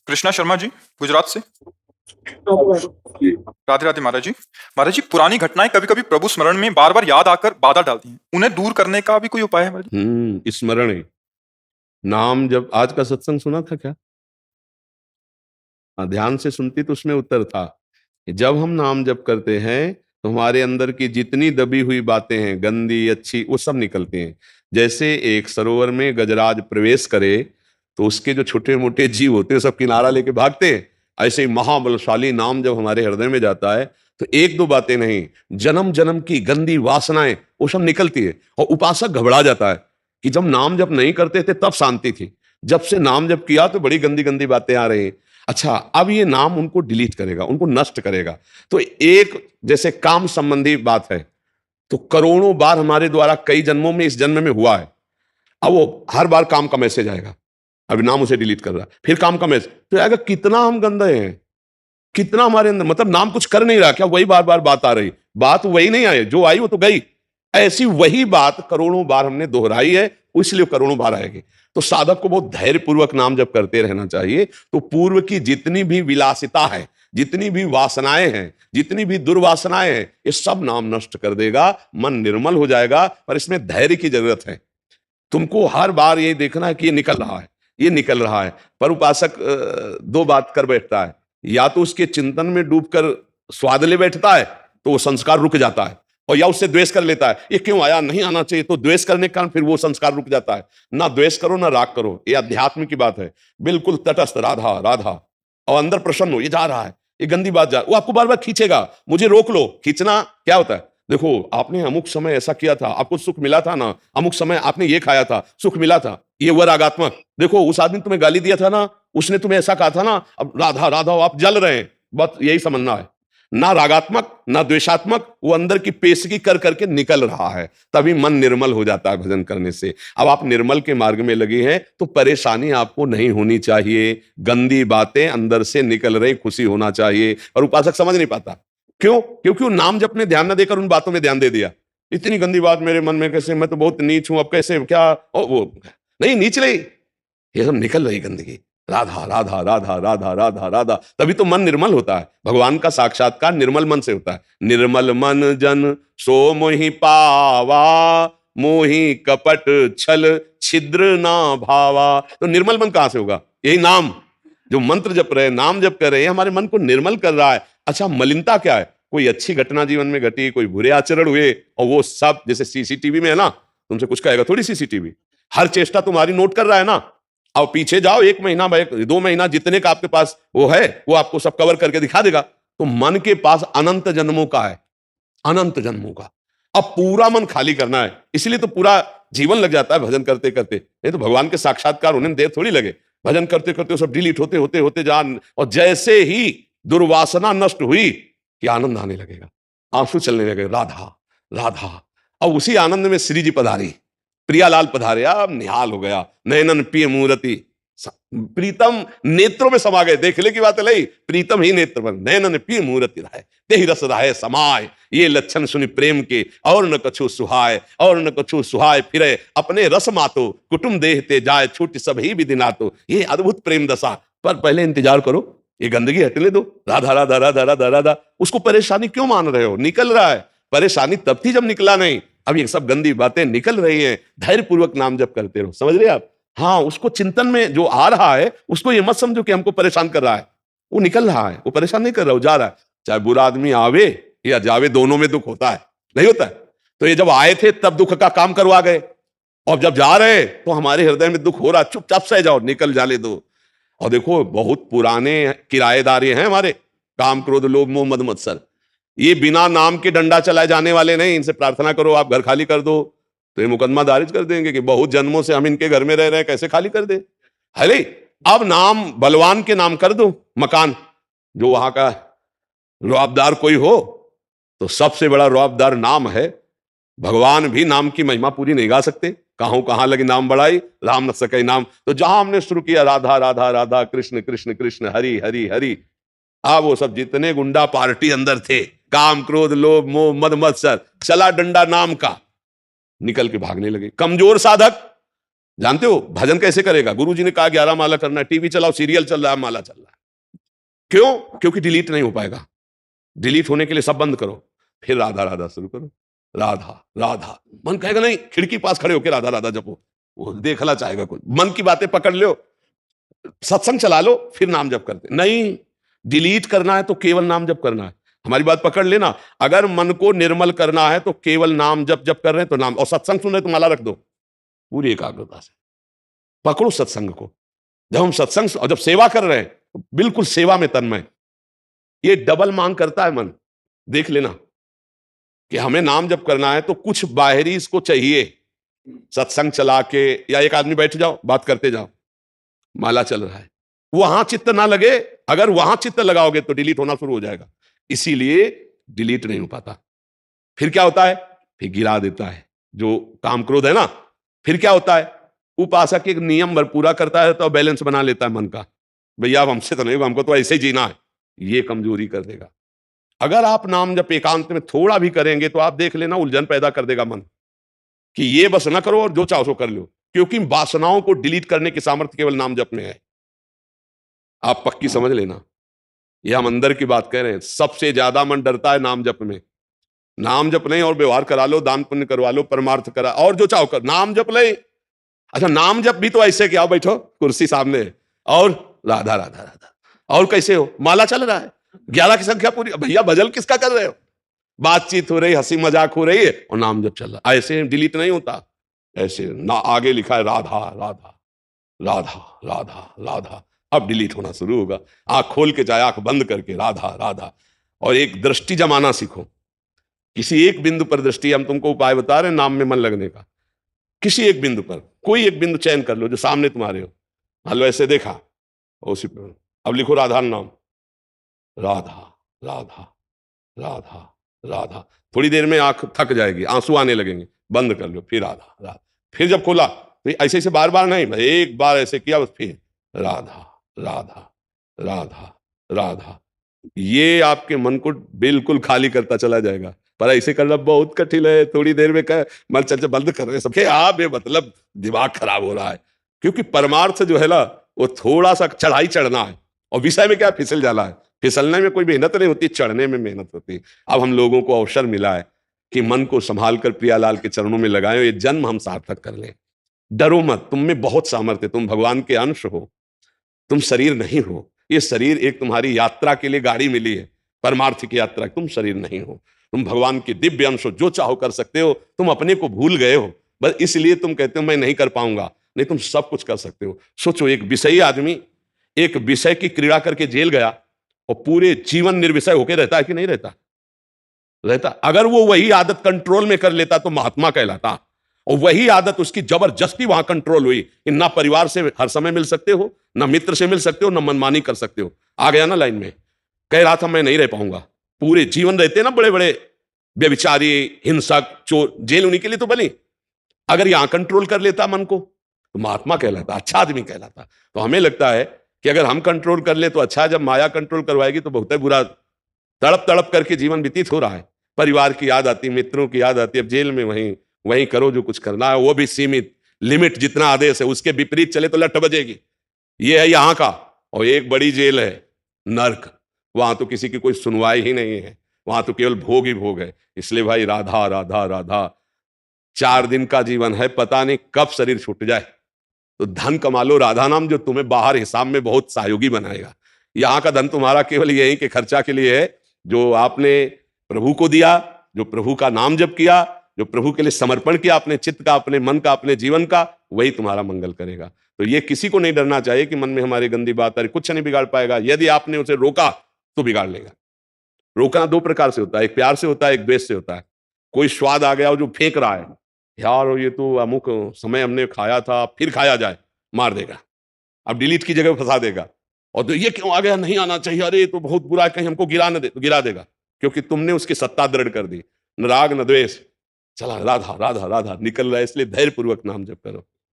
कृष्णा शर्मा जी, गुजरात से। जी। राधे राधे महाराज जी। महाराज जी, पुरानी घटनाएं कभी कभी प्रभु स्मरण में बार बार याद आकर बाधा डालती हैं, उन्हें दूर करने का भी कोई उपाय है महाराज जी? स्मरण है। नाम जब आज का सत्संग सुना था क्या? ध्यान से सुनती तो उसमें उत्तर था कि जब हम नाम जप करते हैं तो हमारे अंदर की जितनी दबी हुई बातें हैं, गंदी अच्छी, वो सब निकलती हैं। जैसे एक सरोवर में गजराज प्रवेश करे तो उसके जो छोटे मोटे जीव होते हैं सब किनारा लेके भागते हैं। ऐसे ही महाबलशाली नाम जब हमारे हृदय में जाता है तो एक दो बातें नहीं, जन्म जन्म की गंदी वासनाएं वो सब निकलती है। और उपासक घबरा जाता है कि जब नाम जप नहीं करते थे तब शांति थी, जब से नाम जप किया तो बड़ी गंदी गंदी बातें आ रही हैं। अच्छा, अब ये नाम उनको डिलीट करेगा, उनको नष्ट करेगा। तो एक जैसे काम संबंधी बात है तो करोड़ों बार हमारे द्वारा कई जन्मों में इस जन्म में हुआ है। अब वो हर बार काम का मैसेज आएगा, अभी नाम उसे डिलीट कर रहा है, फिर काम का मैसेज, तो आएगा कितना हम गंदे हैं, कितना हमारे अंदर, मतलब नाम कुछ कर नहीं रहा क्या, वही बार बार बात आ रही, बात वही नहीं आई, जो आई वो तो गई। ऐसी वही बात करोड़ों बार हमने दोहराई है, इसलिए करोड़ों बार आएगी। तो साधक को बहुत धैर्य पूर्वक नाम जप करते रहना चाहिए। तो पूर्व की जितनी भी विलासिता है, जितनी भी वासनाएं हैं, जितनी भी दुर्वासनाएं हैं, ये सब नाम नष्ट कर देगा, मन निर्मल हो जाएगा। पर इसमें धैर्य की जरूरत है। तुमको हर बार ये देखना है कि ये निकल रहा है, ये निकल रहा है। पर उपासक दो बात कर बैठता है, या तो उसके चिंतन में डूबकर स्वाद ले बैठता है तो वो संस्कार रुक जाता है, और या उससे द्वेष कर लेता है, ये क्यों आया, नहीं आना चाहिए, तो द्वेष करने के कारण फिर वो संस्कार रुक जाता है। ना द्वेष करो ना राग करो, ये अध्यात्म की बात है। बिल्कुल तटस्थ, राधा राधा, और अंदर प्रसन्न हो, ये जा रहा है, ये गंदी बात जा, वो आपको बार बार खींचेगा, मुझे रोक लो। खींचना क्या होता है, देखो आपने अमुक समय ऐसा किया था, आपको सुख मिला था ना, अमुक समय आपने ये खाया था, सुख मिला था, ये हुआ रागात्मक। देखो उस आदमी तुम्हें गाली दिया था ना, उसने तुम्हें ऐसा कहा था ना, अब राधा राधा आप जल रहे हैं, बस यही समझना है। ना रागात्मक ना द्वेषात्मक, वो अंदर की पेशगी कर करके निकल रहा है, तभी मन निर्मल हो जाता है भजन करने से। अब आप निर्मल के मार्ग में लगे हैं तो परेशानी आपको नहीं होनी चाहिए, गंदी बातें अंदर से निकल रही, खुशी होना चाहिए। और उपासक समझ नहीं पाता, क्यों? क्योंकि वो नाम जप में ध्यान न देकर उन बातों में ध्यान दे दिया। इतनी गंदी बात मेरे मन में कैसे, मैं तो बहुत नीच हूं, अब कैसे क्या, वो नहीं नीच रही, ये सब निकल रही गंदगी, राधा राधा राधा राधा राधा राधा, तभी तो मन निर्मल होता है। भगवान का साक्षात्कार निर्मल मन से होता है। निर्मल मन जन सो मोहि पावा, मोहि कपट छल छिद्र ना भावा। तो निर्मल मन कहां से होगा? यही नाम, जो मंत्र जप रहे, नाम जप कर रहे हैं, हमारे मन को निर्मल कर रहा है। अच्छा, मलिनता क्या है? कोई अच्छी घटना जीवन में घटी, कोई बुरे आचरण हुए, और वो सब जैसे सीसीटीवी में है ना, तुमसे कुछ कहेगा थोड़ी सीसीटीवी, हर चेष्टा तुम्हारी नोट कर रहा है ना। अब पीछे जाओ, 1 महीना 2 महीना जितने का आपके पास वो है, वो आपको सब कवर करके दिखा देगा। तो मन के पास अनंत जन्मों का है, अनंत जन्मों का। अब पूरा मन खाली करना है, इसलिए तो पूरा जीवन लग जाता है भजन करते करते। नहीं तो भगवान के साक्षात्कार होने में देर थोड़ी लगे, भजन करते करते सब डिलीट होते होते होते जान, और जैसे ही दुर्वासना नष्ट हुई कि आनंद आने लगेगा, आंसू चलने लगे, राधा राधा। अब उसी आनंद में श्री जी पधारी, प्रियालाल पधारे, अब निहाल हो गया, नयनन पिय मूर्ति प्रीतम नेत्रों में समा गए। देखने की बात है, नहीं प्रीतम ही नेत्र बन, नयनन पिय मूर्ति रहे, तेहि रस रहे समाय, ये लक्षण सुनि प्रेम के, और न कछु सुहाय, और न कछु सुहाय फिरे, अपने रस मातो कुटुंब देहते जाए, छूट सब ही विधि नातो। ये अद्भुत प्रेम दशा। पर पहले इंतजार करो, ये गंदगी हटने दो, राधा राधा राधा राधा राधा। उसको परेशानी क्यों मान रहे हो? निकल रहा है, परेशानी तब थी जब निकला नहीं, अब ये सब गंदी बातें निकल रही हैं। धैर्य पूर्वक नाम जप करते रहो, समझ रहे आप? हाँ, उसको चिंतन में जो आ रहा है उसको ये मत समझो कि हमको परेशान कर रहा है, वो निकल रहा है, वो परेशान नहीं कर रहा, वो जा रहा है। चाहे बुरा आदमी आवे या जावे, दोनों में दुख होता है, नहीं होता है? तो ये जब आए थे तब दुख का काम करवा गए, और जब जा रहे तो हमारे हृदय में दुख हो रहा, चुपचाप सह जाओ, निकल जाने दो। और देखो बहुत पुराने किराएदार ये हैं हमारे, काम क्रोध लोभ मोह मद मत्सर, ये बिना नाम के डंडा चलाए जाने वाले नहीं। इनसे प्रार्थना करो आप घर खाली कर दो, तो ये मुकदमा दारिज कर देंगे कि बहुत जन्मों से हम इनके घर में रह रहे हैं, कैसे खाली कर दे। अरे अब नाम बलवान के नाम कर दो मकान, जो वहां का रौबदार कोई हो, तो सबसे बड़ा रौबदार नाम है। भगवान भी नाम की महिमा पूरी नहीं गा सकते, कहां लगी नाम बढ़ाई, राम न सके नाम। तो जहां हमने शुरू किया राधा राधा राधा, कृष्ण कृष्ण कृष्ण, हरि हरि हरि, अब वो सब जितने गुंडा पार्टी अंदर थे, काम क्रोध लोभ मोह मद मत्सर, चला डंडा नाम का, निकल के भागने लगे। कमजोर साधक जानते हो भजन कैसे करेगा? गुरुजी ने कहा 11 माला करना है, टीवी चलाओ, सीरियल चल रहा है, माला चल रहा है। क्यों? क्योंकि डिलीट नहीं हो पाएगा। डिलीट होने के लिए सब बंद करो, फिर राधा राधा शुरू करो। राधा राधा, मन कहेगा नहीं, खिड़की पास खड़े होकर राधा राधा जपो, वो देखना चाहेगा कोई, मन की बातें पकड़ लो, सत्संग चला लो, फिर नाम जप करते नहीं। डिलीट करना है तो केवल नाम जप करना है। हमारी बात पकड़ लेना, अगर मन को निर्मल करना है तो केवल नाम जप जप कर रहे हैं तो नाम, और सत्संग सुन रहे तो माला रख दो पूरी एकाग्रता से, पकड़ो सत्संग को। जब हम सत्संग और जब सेवा कर रहे हैं तो बिल्कुल सेवा में तन्मय। ये डबल मांग करता है मन, देख लेना कि हमें नाम जप करना है तो कुछ बाहरी इसको चाहिए। सत्संग चला के या एक आदमी बैठ जाओ, बात करते जाओ, माला चल रहा है, वहां चित्त ना लगे। अगर वहां चित्त लगाओगे तो डिलीट होना शुरू हो जाएगा, इसीलिए डिलीट नहीं हो पाता। फिर क्या होता है? फिर गिरा देता है जो काम क्रोध है ना। फिर क्या होता है? उपासक एक नियम भर पूरा करता है तो बैलेंस बना लेता है मन का, भैया अब हमसे तो नहीं, हमको तो ऐसे ही जीना है। ये कमजोरी कर देगा। अगर आप नाम जब एकांत में थोड़ा भी करेंगे तो आप देख लेना उलझन पैदा कर देगा मन, कि ये बस ना करो और जो चाहो सो कर लो, क्योंकि वासनाओं को डिलीट करने की सामर्थ्य केवल नाम जप में है। आप पक्की समझ लेना, ये हम अंदर की बात कह रहे हैं। सबसे ज्यादा मन डरता है नाम जप में। नाम जप नहीं और व्यवहार करा लो, दान पुण्य करवा लो, परमार्थ करा, और जो चाहो कर, नाम जप ले। अच्छा, नाम जप भी तो ऐसे क्या, बैठो कुर्सी सामने और राधा राधा राधा, और कैसे हो? माला चल रहा है, 11 की संख्या पूरी, भैया भजन किसका कर रहे हो? बातचीत हो रही, हंसी मजाक हो रही है और नाम जप चल रहा है। ऐसे डिलीट नहीं होता। ऐसे ना, आगे लिखा है राधा राधा राधा राधा राधा, अब डिलीट होना शुरू होगा। आंख खोल के चाहे आंख बंद करके राधा राधा, और एक दृष्टि जमाना सीखो। किसी एक बिंदु पर दृष्टि, हम तुमको उपाय बता रहे हैं नाम में मन लगने का। किसी एक बिंदु पर, कोई एक बिंदु चयन कर लो जो सामने तुम्हारे हो, लो ऐसे देखा, उसी पर अब लिखो राधा नाम, राधा राधा राधा राधा। थोड़ी देर में आंख थक जाएगी, आंसू आने लगेंगे, बंद कर लो, फिर राधा राधा। फिर जब खोला तो ऐसे ऐसे बार बार नहीं, एक बार ऐसे किया बस, फिर राधा राधा राधा राधा। ये आपके मन को बिल्कुल खाली करता चला जाएगा। पर ऐसे करना बहुत कठिन है। थोड़ी देर में कह मन चल बंद कर रहे सबके, आप ये मतलब दिमाग खराब हो रहा है, क्योंकि परमार्थ जो है ना वो थोड़ा सा चढ़ाई चढ़ना है, और विषय में क्या फिसल जाना है। फिसलने में कोई मेहनत नहीं होती, चढ़ने में मेहनत होती है। अब हम लोगों को अवसर मिला है कि मन को संभाल कर प्रियालाल के चरणों में लगाएं, ये जन्म हम सार्थक कर लें। डरो मत, तुम में बहुत सामर्थ्य, तुम भगवान के अंश हो, तुम शरीर नहीं हो। ये शरीर एक तुम्हारी यात्रा के लिए गाड़ी मिली है, परमार्थ की यात्रा, तुम शरीर नहीं हो, तुम भगवान के दिव्य अंश हो, जो चाहो कर सकते हो। तुम अपने को भूल गए हो, बस इसलिए तुम कहते हो मैं नहीं कर पाऊंगा। नहीं, तुम सब कुछ कर सकते हो। सोचो, एक विषयी आदमी एक विषय की क्रीड़ा करके जेल गया और पूरे जीवन निर्विषय होकर रहता है कि नहीं रहता? रहता। अगर वो वही आदत कंट्रोल में कर लेता तो महात्मा कहलाता, और वही आदत उसकी जबरदस्ती वहां कंट्रोल हुई कि ना परिवार से हर समय मिल सकते हो, ना मित्र से मिल सकते हो, ना मनमानी कर सकते हो। आ गया ना लाइन में, कह रहा था मैं नहीं रह पाऊंगा। पूरे जीवन रहते ना बड़े बड़े व्यभिचारी, हिंसक, चोर, जेल उन्हीं के लिए तो बनी। अगर यहां कंट्रोल कर लेता मन को तो महात्मा कहलाता, अच्छा आदमी कहलाता। तो हमें लगता है कि अगर हम कंट्रोल कर ले तो अच्छा, जब माया कंट्रोल करवाएगी तो बहुत बुरा। तड़प तड़प करके जीवन व्यतीत हो रहा है, परिवार की याद आती, मित्रों की याद आती। अब जेल में वहीं करो जो कुछ करना है, वो भी सीमित, लिमिट जितना आदेश है उसके विपरीत चले तो लठ बजेगी। ये है यहाँ का। और एक बड़ी जेल है नर्क, वहां तो किसी की कोई सुनवाई ही नहीं है, वहां तो केवल भोग ही भोग है। इसलिए भाई राधा राधा राधा, 4 दिन का जीवन है, पता नहीं कब शरीर छूट जाए। तो धन कमा लो राधा नाम, जो तुम्हें बाहर हिसाब में बहुत सहयोगी बनाएगा। यहाँ का धन तुम्हारा केवल यही के खर्चा के लिए है, जो आपने प्रभु को दिया, जो प्रभु का नाम जप किया, जो प्रभु के लिए समर्पण किया, अपने चित्त का, अपने मन का, अपने जीवन का, वही तुम्हारा मंगल करेगा। तो ये किसी को नहीं डरना चाहिए कि मन में हमारी गंदी बात है, कुछ नहीं बिगाड़ पाएगा। यदि आपने उसे रोका तो बिगाड़ लेगा। रोकना 2 प्रकार से होता है, एक प्यार से होता है, एक द्वेष से होता है। कोई स्वाद आ गया और जो फेंक रहा है, यार ये तो अमुक समय हमने खाया था, फिर खाया जाए, मार देगा। अब डिलीट की जगह फंसा देगा। और तो ये क्यों आ गया, नहीं आना चाहिए, अरे ये तो बहुत बुरा है, कहीं हमको गिरा न दे, तो गिरा देगा, क्योंकि तुमने उसकी सत्ता दृढ़ कर दी। न राग न द्वेष, चला राधा राधा राधा निकल रहा है। इसलिए धैर्य पूर्वक नाम जप करो।